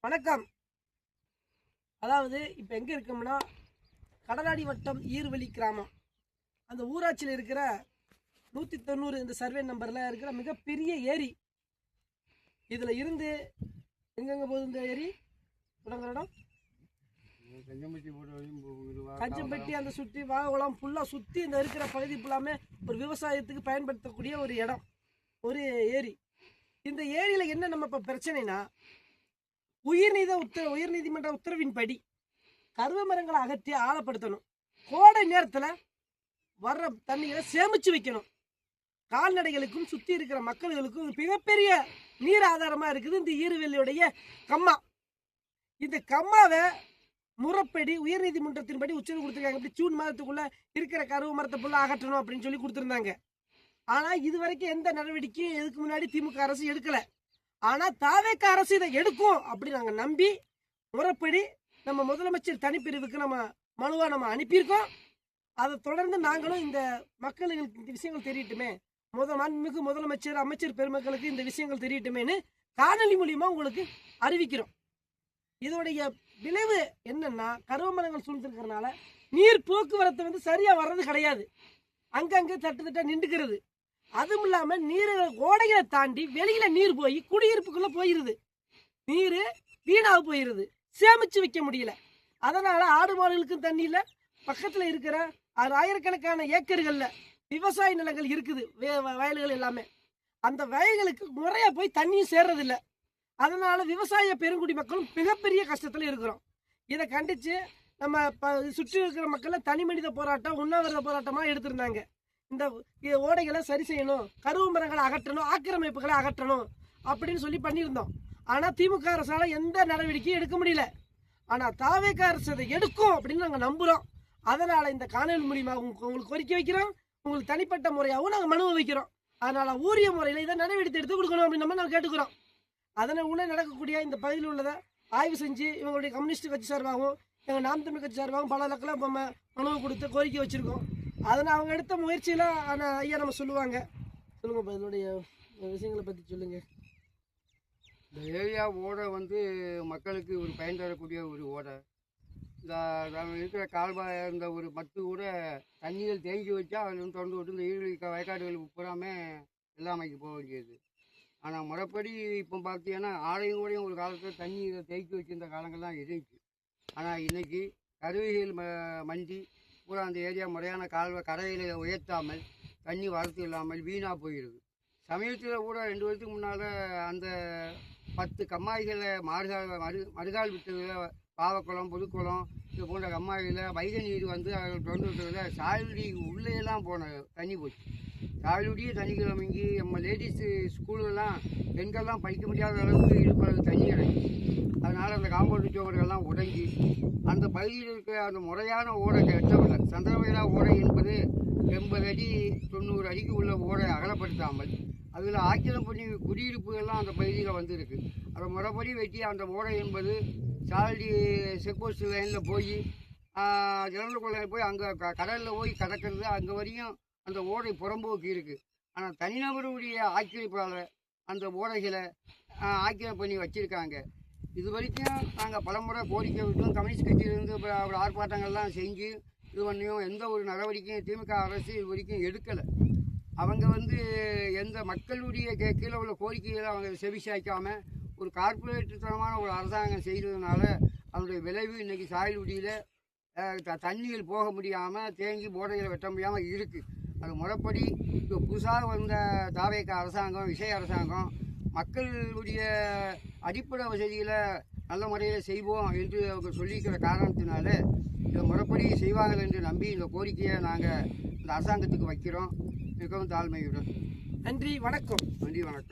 வணக்கம். அதாவது இப்போ எங்கே இருக்கோம்னா கடலாடி வட்டம் ஈர்வெளி கிராமம். அந்த ஊராட்சியில் இருக்கிற 190 இந்த சர்வே நம்பரில் இருக்கிற மிகப்பெரிய ஏரி. இதில் இருந்து எங்கெங்கே போகுது இந்த ஏரி? தொடங்குற இடம் கஞ்சம்பட்டி, அந்த சுற்றி வாககுளம் ஃபுல்லாக சுற்றி இந்த இருக்கிற பகுதி ஃபுல்லாமே ஒரு விவசாயத்துக்கு பயன்படுத்தக்கூடிய ஒரு இடம், ஒரு ஏரி. இந்த ஏரியில் என்ன நம்ம இப்போ பிரச்சனைனா, உயர்நீதிமன்ற உத்தரவின்படி கருவ மரங்களை அகற்றி ஆழப்படுத்தணும். கோடை நேரத்தில் வர்ற தண்ணிகளை சேமிச்சு வைக்கணும். கால்நடைகளுக்கும் சுற்றி இருக்கிற மக்களுக்கும் மிகப்பெரிய நீர் ஆதாரமாக இருக்குது இந்த ஈர்வெளியுடைய கம்மா. இந்த கம்மாவை முறைப்படி உயர்நீதிமன்றத்தின்படி உத்தரவு கொடுத்துருக்காங்க. இப்படி ஜூன் மாதத்துக்குள்ள இருக்கிற கருவ மரத்தை ஃபுல்லாக அகற்றணும் அப்படின்னு சொல்லி கொடுத்துருந்தாங்க. ஆனால் இது வரைக்கும் எந்த நடவடிக்கையும் இதுக்கு முன்னாடி திமுக அரசு எடுக்கலை. ஆனால் தாவேக அரசு இதை எடுக்கும் அப்படின்னு நாங்கள் நம்பி முறைப்படி நம்ம முதலமைச்சர் தனிப்பிரிவுக்கு நம்ம மனுவாக அனுப்பியிருக்கோம். அதை தொடர்ந்து நாங்களும் இந்த மக்களுக்கு இந்த விஷயங்கள் தெரியட்டுமே, மாண்புமிகு முதலமைச்சர் அமைச்சர் பெருமக்களுக்கு இந்த விஷயங்கள் தெரியட்டுமேன்னு காணொலி மூலியமாக உங்களுக்கு அறிவிக்கிறோம். இதோடைய விளைவு என்னன்னா, கருவ மரங்கள் சூழ்ந்திருக்கிறதுனால நீர் போக்குவரத்து சரியாக வர்றது கிடையாது. அங்கங்கே தட்டு நின்றுக்கிறது. அதுவும் இல்லாமல் ஓடைகளை தாண்டி வெளியில நீர் போய் குடியிருப்புக்குள்ள போயிருது. நீர் வீணாக போயிருது, சேமிச்சு வைக்க முடியல. அதனால ஆடு மாடுகளுக்கும் தண்ணி இல்லை. பக்கத்தில் இருக்கிற ஆயிரக்கணக்கான ஏக்கர்கள்ல விவசாய நிலங்கள் இருக்குது, வயல்கள் எல்லாமே. அந்த வயல்களுக்கு முறையா போய் தண்ணியும் சேர்றதில்லை. அதனால விவசாய பெருங்குடி மக்களும் மிகப்பெரிய கஷ்டத்துல இருக்கிறோம். இதை கண்டிச்சு நம்ம சுற்றி இருக்கிற மக்கள் தனி மனித போராட்டம், உண்ணாவிரத போராட்டமா எடுத்திருந்தாங்க. இந்த ஓடைகளை சரி செய்யணும், கருவ மரங்களை அகற்றணும், ஆக்கிரமிப்புகளை அகற்றணும் அப்படின்னு சொல்லி பண்ணியிருந்தோம். ஆனால் திமுக அரசால எந்த நடவடிக்கையும் எடுக்க முடியல. ஆனால் தாவேக அரசு அதை எடுக்கும் அப்படின்னு நாங்கள் நம்புகிறோம். அதனால் இந்த காணொலி மூலியமாக உங்களுக்கு கோரிக்கை வைக்கிறோம். உங்களுக்கு தனிப்பட்ட முறையாகவும் நாங்கள் மனுவை வைக்கிறோம். அதனால் ஊரிய முறையில் இதை நடவடிக்கை எடுத்து கொடுக்கணும் அப்படின்னு நம்ம நாங்கள் கேட்டுக்கிறோம். அதனால் உடனே நடக்கக்கூடிய இந்த பகுதியில் உள்ளதை ஆய்வு செஞ்சு இவங்களுடைய கம்யூனிஸ்ட் கட்சி சார்பாகவும் எங்கள் நாம் தமிழ் கட்சி சார்பாகவும் பல லக்கெல்லாம் நம்ம மனுவை கொடுத்து கோரிக்கை வச்சுருக்கோம். அதனால் அவங்க எடுத்த முயற்சியெல்லாம் ஆனால் ஐயா நம்ம சொல்லுவாங்க. சொல்லுங்கப்பா, இதனுடைய விஷயங்களை பற்றி சொல்லுங்கள். இந்த ஏரியா ஓடை மக்களுக்கு ஒரு பயன் தரக்கூடிய ஒரு ஓடை. இந்த இருக்கிற கால்வாய் இந்த ஒரு 10 கூட தண்ணிகள் தேங்கி வச்சா அதில் திறந்து விட்டு இந்த ஈழி வயக்காடுகளுக்கு பூராமே எல்லாமைக்கு போக வேண்டியது. ஆனால் முறைப்படி இப்போ பார்த்தீங்கன்னா ஆலையும் கூடயும் ஒரு காலத்தில் தண்ணி இதை தேக்கி வச்சிருந்த காலங்கள்லாம் இருந்துச்சு. ஆனால் இன்றைக்கி கருவிகள் மண்டி பூரா அந்த ஏரியா முறையான கரையில் உயர்த்தாமல் தண்ணி வரத்து இல்லாமல் வீணாக போயிடுது. சமயத்தில் கூட 2 வருஷத்துக்கு முன்னால் அந்த 10 கம்மாய்களை மறுகால் விட்டதில் பாவக்குளம், புதுக்குளம் இது போன்ற கம்மாய்களில் வைகை நீர் அவர்கள் திறந்து விட்டதில் சாயலுடி உள்ளேயெல்லாம் போன தண்ணி போச்சு. சாயலுடியே தண்ணி கிளம்பிங்கி நம்ம லேடிஸு ஸ்கூலெல்லாம் பெண்கள்லாம் படிக்க முடியாத அளவுக்கு இருப்பது தண்ணி கிடைக்கும். அதனால் அந்த காம்பவுண்டு சுவர்கள்லாம் உடஞ்சி அந்த பகுதியில் இருக்கிற அந்த முறையான ஓடை கட்டவில்லை. சந்திரவேலா ஓடை என்பது 80 அடி 90 அடிக்கு உள்ள ஓடை அகலப்படுத்தாமல் அதில் ஆக்கிரம் பண்ணி குடியிருப்புகள்லாம் அந்த பகுதியில் இருக்குது. அதை முறைப்படி வெட்டி அந்த ஓடை என்பது சாலடி செக்போஸ்ட் லைனில் போய் ஜலந்த கொள்ளையில் போய் அங்கே கடலில் போய் கடக்கிறது. அங்கே வரையும் அந்த ஓடை புறம்போக்கு இருக்குது. ஆனால் தனிநபருடைய ஆக்கிரமிப்பால் அந்த ஓடைகளை ஆக்கிரம் பண்ணி வச்சுருக்காங்க. இது வரைக்கும் நாங்கள் பலமுறை கோரிக்கை விட்டும் கம்யூனிஸ்ட் கட்சியிலிருந்து ஒரு ஆர்ப்பாட்டங்கள்லாம் செஞ்சு இது பண்ணியும் எந்த ஒரு நடவடிக்கையும் திமுக அரசு இது வரைக்கும் எடுக்கலை. அவங்க எந்த மக்களுடைய கீழே உள்ள கோரிக்கைகளை அவங்க செவிசாய்க்காமல் ஒரு கார்பரேட்டுத்தனமான ஒரு அரசாங்கம் செய்ததுனால அதனுடைய விளைவு இன்றைக்கி சாயல்குடியில் தண்ணிகள் போக முடியாமல் தேங்கி போடைகளை வெட்ட முடியாமல் இருக்குது. அது முறைப்படி இப்போ புதுசாக வந்த தாவேக அரசாங்கம், விஜய் அரசாங்கம் மக்களுடைய அடிப்படை வசதிகளை நல்ல முறையில் செய்வோம் என்று அவங்க சொல்லியிருக்கிற காரணத்தினால இதை முறைப்படி செய்வார்கள் என்று நம்பி இந்த கோரிக்கையை நாங்கள் இந்த அரசாங்கத்துக்கு வைக்கிறோம். மிகவும் தாழ்மையுடன் நன்றி, வணக்கம். நன்றி, வணக்கம்.